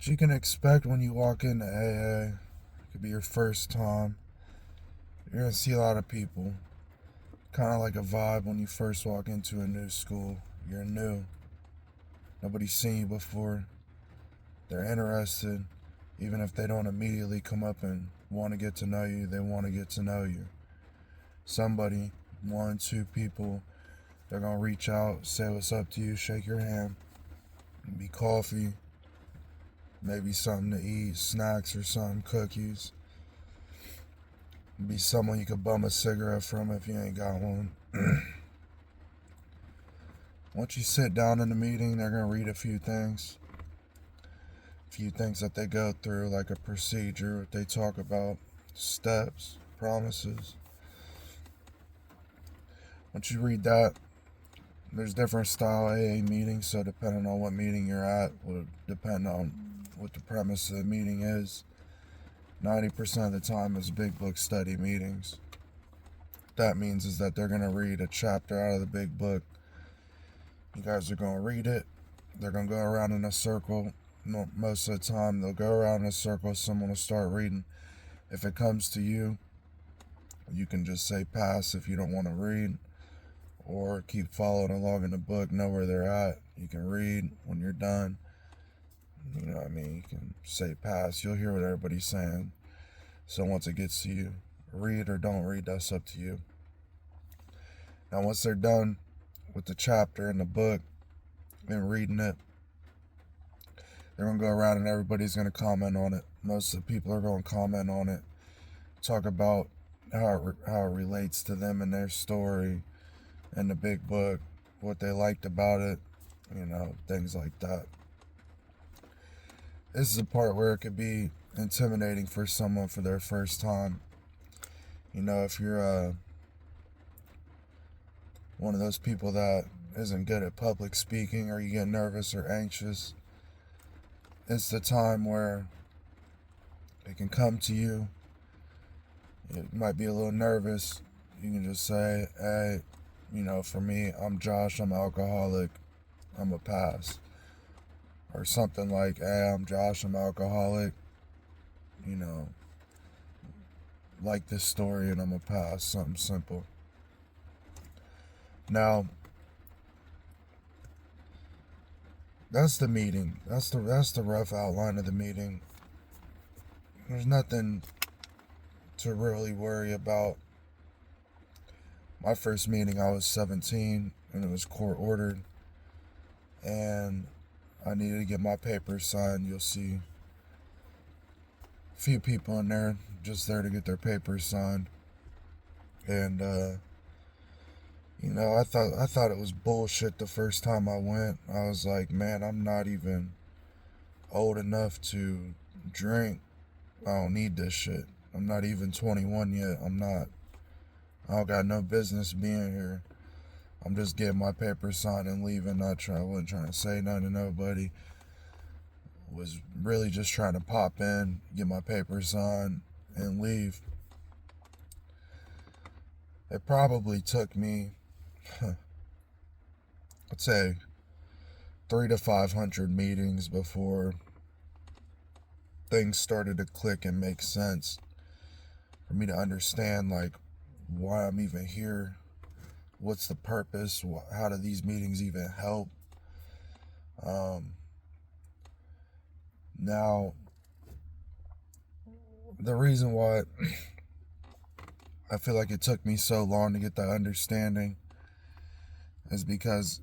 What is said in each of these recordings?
What you can expect when you walk into AA, it could be your first time. You're going to see a lot of people. Kind of like a vibe when you first walk into a new school. You're new. Nobody's seen you before. They're interested. Even if they don't immediately come up and want to get to know you, they want to get to know you. Somebody, one, two people, they're going to reach out, say what's up to you, shake your hand. It'll be coffee, maybe something to eat, snacks or something, cookies. It'll be someone you could bum a cigarette from if you ain't got one. Once you sit down in the meeting, they're going to read a few things that they go through, like a procedure, what they talk about, steps, promises. Once you read that, there's different style AA meetings, so depending on what meeting you're at will depend on what the premise of the meeting is. 90% of the time is big book study meetings. What that means is that they're going to read a chapter out of the big book. You guys are going to read it. They're going to go around in a circle. Most of the time, they'll go around in a circle. Someone will start reading. If it comes to you, you can just say pass if you don't want to read, or keep following along in the book, know where they're at. You can read when you're done. You know what I mean? You can say pass. You'll hear what everybody's saying. So once it gets to you, read or don't read, that's up to you. Now, once they're done with the chapter in the book and reading it, they're going to go around and everybody's going to comment on it. Most of the people are going to comment on it, talk about how it relates to them and their story and the big book, what they liked about it, things like that. This is a part where it could be intimidating for someone for their first time. If you're one of those people that isn't good at public speaking, or you get nervous or anxious, it's the time where it can come to you. It might be a little nervous. You can just say, hey, for me, I'm Josh, I'm an alcoholic, I'm a pass. Or something like, hey, I'm Josh, I'm an alcoholic, like this story and I'm a pass. Something simple. Now, that's the meeting. That's the rough outline of the meeting. There's nothing to really worry about. My first meeting, I was 17 and it was court ordered, and I needed to get my papers signed. You'll see a few people in there just there to get their papers signed. And I thought it was bullshit the first time I went. I was like, man, I'm not even old enough to drink. I don't need this shit. I'm not even 21 yet. I don't got no business being here. I'm just getting my papers signed and leaving. I wasn't trying to say nothing to nobody. Was really just trying to pop in, get my papers signed, and leave. It probably took me, I'd say, 300 to 500 meetings before things started to click and make sense for me to understand, like, why I'm even here. What's the purpose? How do these meetings even help? Now, the reason why I feel like it took me so long to get that understanding is because,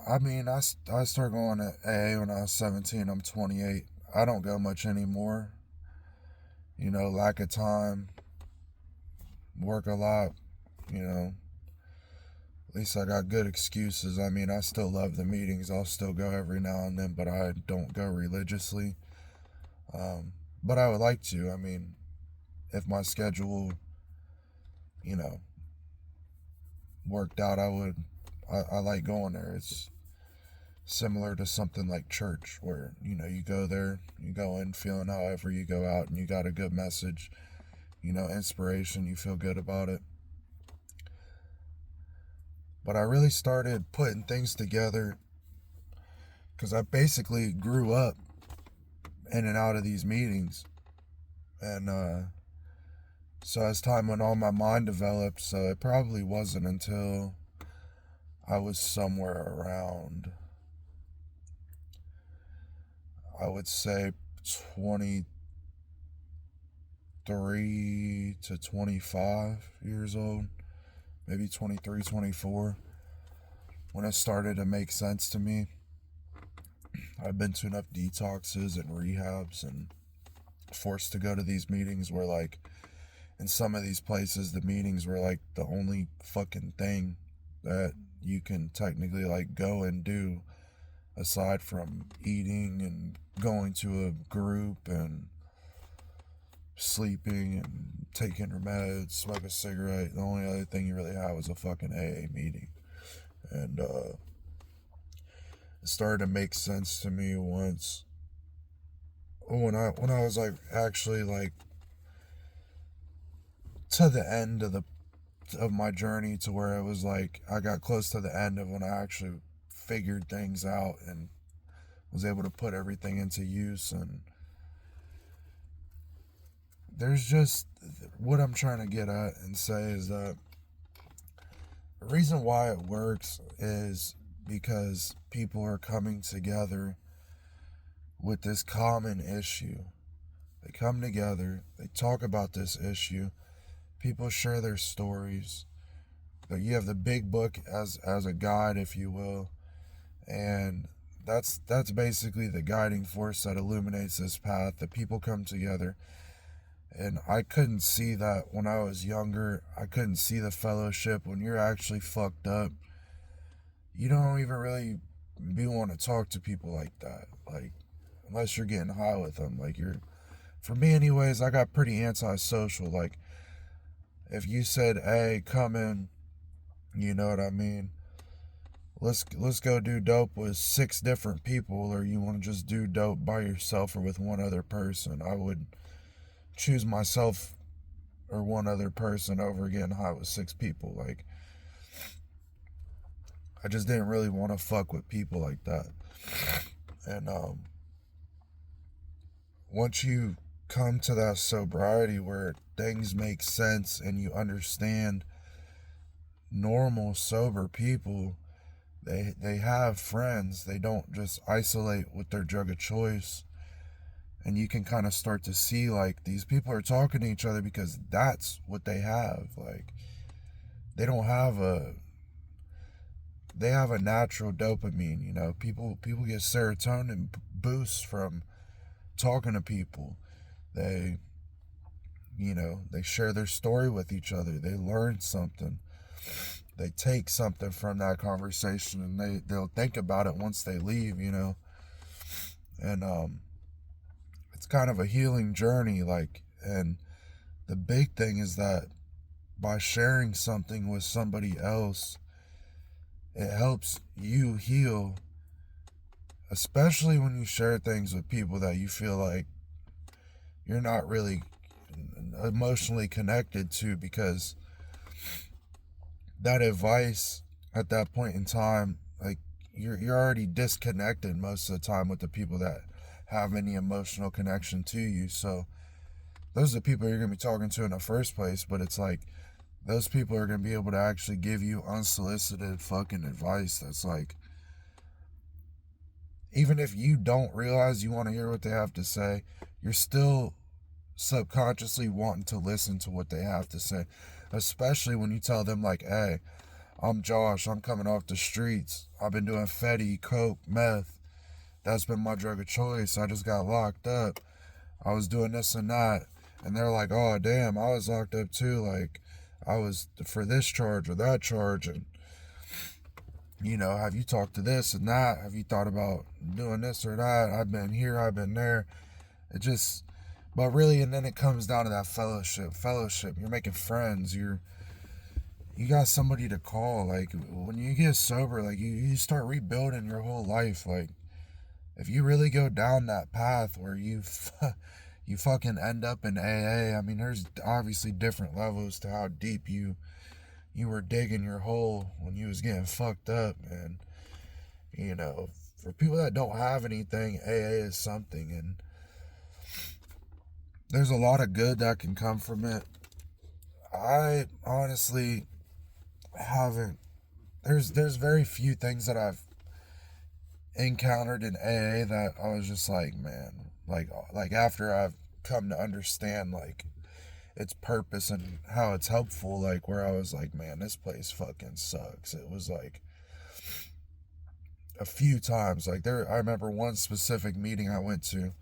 I started going to AA when I was 17. I'm 28. I don't go much anymore. Lack of time, work a lot, At least I got good excuses. I still love the meetings. I'll still go every now and then, but I don't go religiously. But I would like to. If my schedule, worked out, I would. I like going there. It's similar to something like church, where, you go there, you go in feeling however you go out, and you got a good message, inspiration, you feel good about it. But I really started putting things together because I basically grew up in and out of these meetings. And so as time went on, my mind developed. So it probably wasn't until I was somewhere around, I would say, 23 to 25 years old, maybe 23, 24, when it started to make sense to me. I've been to enough detoxes and rehabs and forced to go to these meetings where, like, in some of these places, the meetings were like the only fucking thing that you can technically like go and do aside from eating and going to a group and sleeping and taking your meds, smoking a cigarette. The only other thing you really had was a fucking AA meeting. And it started to make sense to me once when I was like actually like to the end of my journey, to where it was like I got close to the end of when I actually figured things out and was able to put everything into use. And there's just, what I'm trying to get at and say is that the reason why it works is because people are coming together with this common issue. They come together, they talk about this issue, people share their stories. You have the big book as a guide, if you will, and that's basically the guiding force that illuminates this path. That people come together, and I couldn't see that when I was younger. I couldn't see the fellowship. When you're actually fucked up, you don't even really be want to talk to people like that, like, unless you're getting high with them. Like, for me anyways, I got pretty antisocial. Like, if you said, hey, come in, you know what I mean, let's go do dope with 6 different people, or you want to just do dope by yourself or with one other person, I would choose myself or one other person over getting high with 6 people. Like, I just didn't really want to fuck with people like that. And once you come to that sobriety where things make sense and you understand normal sober people, they have friends. They don't just isolate with their drug of choice. And you can kind of start to see, like, these people are talking to each other because that's what they have. Like, they don't have they have a natural dopamine, you know. People get serotonin boosts from talking to people. They, you know, they share their story with each other. They learn something. They take something from that conversation, and they'll think about it once they leave, you know. And it's kind of a healing journey, like, and the big thing is that by sharing something with somebody else, it helps you heal, especially when you share things with people that you feel like you're not really emotionally connected to, because that advice at that point in time, like, you're already disconnected most of the time with the people that have any emotional connection to you. So those are the people you're going to be talking to in the first place. But it's like, those people are going to be able to actually give you unsolicited fucking advice that's like, even if you don't realize you want to hear what they have to say, you're still subconsciously wanting to listen to what they have to say. Especially when you tell them, like, hey, I'm Josh, I'm coming off the streets, I've been doing Fetty, coke, meth, that's been my drug of choice, I just got locked up, I was doing this and that. And they're like, oh damn, I was locked up too, like, I was for this charge or that charge. And, you know, have you talked to this and that? Have you thought about doing this or that? I've been here, I've been there. It just, but really, and then it comes down to that fellowship. You're making friends. You got somebody to call. Like, when you get sober, like, you start rebuilding your whole life. Like, if you really go down that path where you fucking end up in AA, I mean, there's obviously different levels to how deep you were digging your hole when you was getting fucked up. And, you know, for people that don't have anything, AA is something. And there's a lot of good that can come from it. I honestly haven't. There's very few things that I've encountered in AA that I was just like, man, like after I've come to understand like its purpose and how it's helpful, like where I was like, man, this place fucking sucks. It was like a few times, like I remember one specific meeting I went to,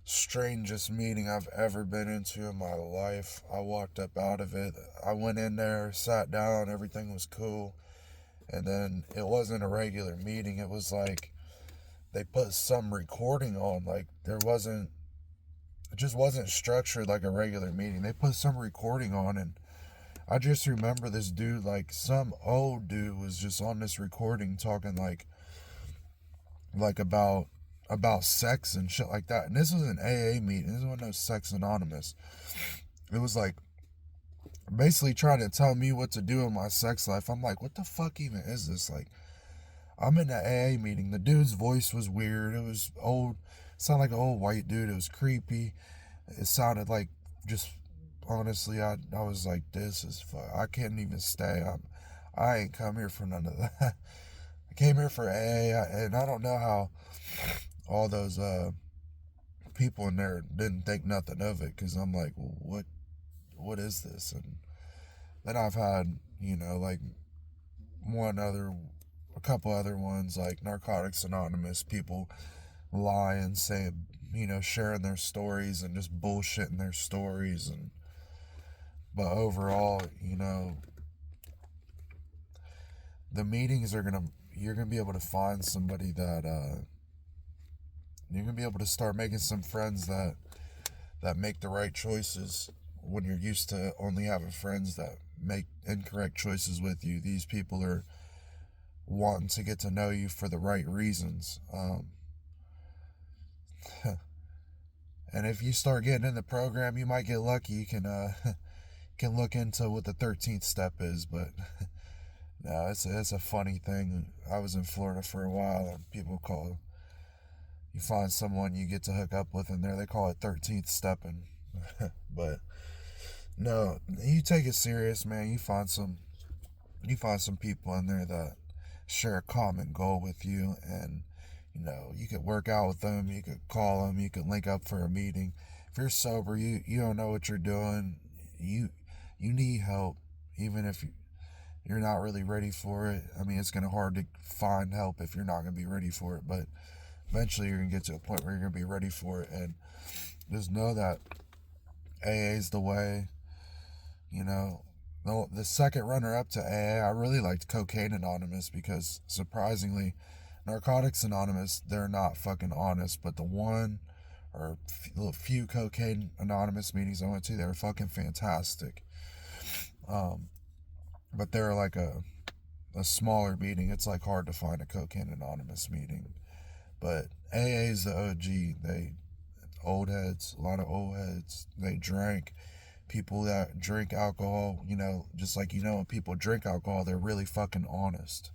strangest meeting I've ever been into in my life. I walked up out of it. I went in there, sat down, everything was cool. And then it wasn't a regular meeting. It was like they put some recording on. Like it just wasn't structured like a regular meeting. They put some recording on, and I just remember this dude, like some old dude was just on this recording talking like about sex and shit like that. And this was an AA meeting. This wasn't no Sex Anonymous. It was like basically trying to tell me what to do in my sex life. I'm like, what the fuck even is this? Like, I'm in the AA meeting. The dude's voice was weird. It was old. It sounded like an old white dude. It was creepy. It sounded like just honestly, I was like, this is fuck. I can't even stay. I ain't come here for none of that. I came here for AA, and I don't know how all those people in there didn't think nothing of it, because I'm like, well, what is this? And then I've had, like a couple other ones, like Narcotics Anonymous, people lie and say, sharing their stories and just bullshitting their stories. And but overall, the meetings you're gonna be able to find somebody that you're gonna be able to start making some friends that make the right choices, when you're used to only having friends that make incorrect choices with you. These people are wanting to get to know you for the right reasons. And if you start getting in the program, you might get lucky. You can look into what the 13th step is, but no, it's a funny thing. I was in Florida for a while, and people you find someone you get to hook up with in there, they call it 13th stepping. But no, you take it serious, man. You find some people in there that share a common goal with you, and you could work out with them, you could call them, you could link up for a meeting. If you're sober, you don't know what you're doing, you need help, even if you're not really ready for it. I mean, it's gonna hard to find help if you're not gonna be ready for it, but eventually you're gonna get to a point where you're gonna be ready for it. And just know that AA is the way. The second runner up to AA, I really liked Cocaine Anonymous, because surprisingly, Narcotics Anonymous, they're not fucking honest, but the one or few Cocaine Anonymous meetings I went to, they were fucking fantastic. But they're like a smaller meeting. It's like hard to find a Cocaine Anonymous meeting. But AA is the OG. They old heads, a lot of old heads. They drank. People that drink alcohol, just like when people drink alcohol, they're really fucking honest.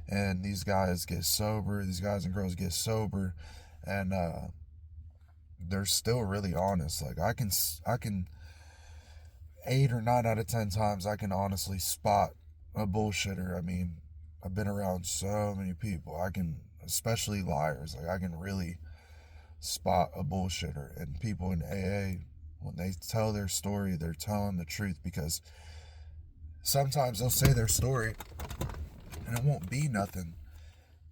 And these guys get sober. These guys and girls get sober, and they're still really honest. Like I can 8 or 9 out of 10 times I can honestly spot a bullshitter. I mean, I've been around so many people. Especially liars. Like I can really spot a bullshitter. And people in AA, when they tell their story, they're telling the truth, because sometimes they'll say their story and it won't be nothing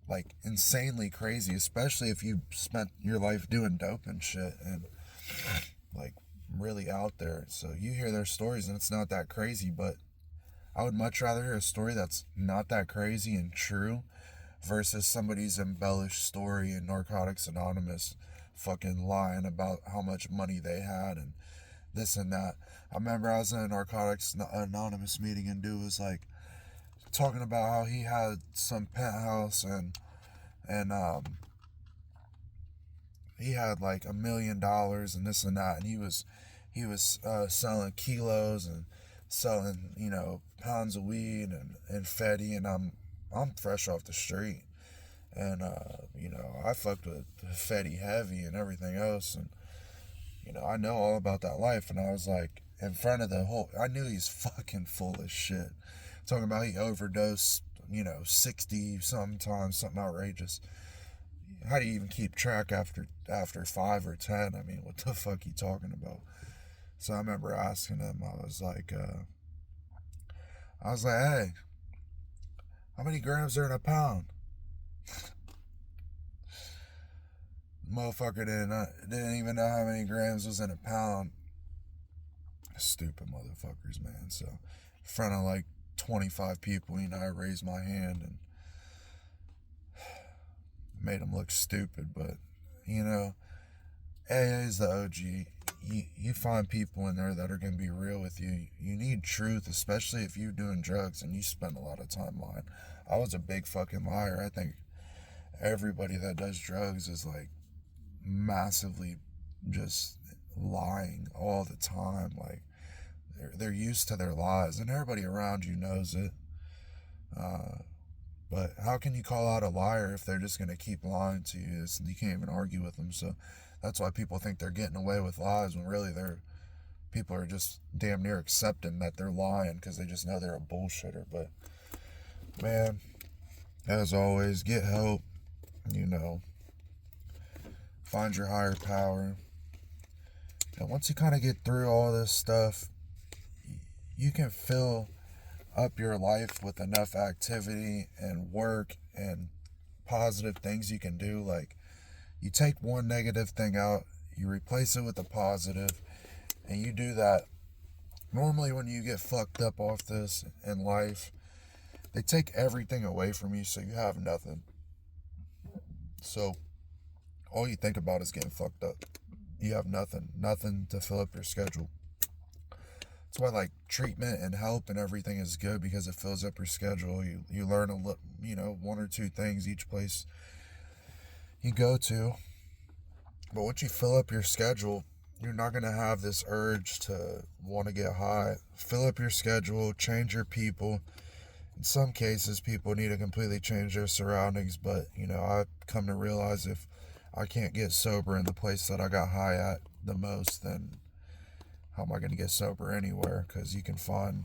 like insanely crazy, especially if you spent your life doing dope and shit and like really out there. So you hear their stories and it's not that crazy, but I would much rather hear a story that's not that crazy and true versus somebody's embellished story in Narcotics Anonymous fucking lying about how much money they had and this and that. I remember I was in a Narcotics Anonymous meeting, and dude was like talking about how he had some penthouse and he had like $1 million and this and that, and he was selling kilos and selling pounds of weed and Fetty, and I'm fresh off the street, and I fucked with Fetty heavy and everything else, and You know, I know all about that life. And I was like, in front of the whole, I knew he's fucking full of shit. Talking about he overdosed, 60 sometimes, something outrageous. How do you even keep track after 5 or 10? I mean, what the fuck you talking about? So I remember asking him, I was like, hey, how many grams are in a pound? Motherfucker didn't even know how many grams was in a pound. Stupid motherfuckers, man. So, in front of like 25 people, I raised my hand and made them look stupid. But, AA is the OG. You find people in there that are going to be real with you. You need truth, especially if you're doing drugs and you spend a lot of time lying. I was a big fucking liar. I think everybody that does drugs is like massively just lying all the time. Like they're used to their lies, and everybody around you knows it. But how can you call out a liar if they're just going to keep lying to you? You can't even argue with them. So that's why people think they're getting away with lies when really people are just damn near accepting that they're lying because they just know they're a bullshitter. But man, as always, get help. Find your higher power. And once you kind of get through all this stuff, you can fill up your life with enough activity and work and positive things you can do. Like, you take one negative thing out, you replace it with a positive, and you do that. Normally when you get fucked up off this in life, they take everything away from you, so you have nothing. So all you think about is getting fucked up. You have nothing to fill up your schedule. That's why like treatment and help and everything is good, because it fills up your schedule. You learn one or two things each place you go to. But once you fill up your schedule, you're not going to have this urge to want to get high. Fill up your schedule, change your people. In some cases, people need to completely change their surroundings, but I've come to realize if I can't get sober in the place that I got high at the most, then how am I going to get sober anywhere? Because you can find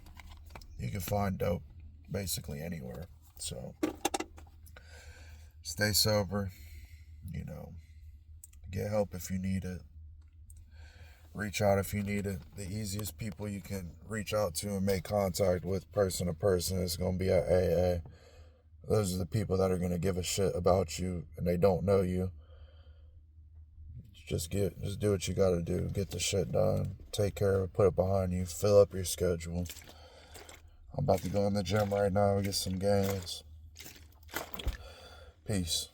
dope basically anywhere. So stay sober. Get help if you need it. Reach out if you need it. The easiest people you can reach out to and make contact with person to person is going to be at AA. Those are the people that are going to give a shit about you and they don't know you. Just do what you got to do. Get the shit done. Take care of it. Put it behind you. Fill up your schedule. I'm about to go in the gym right now and get some gains. Peace.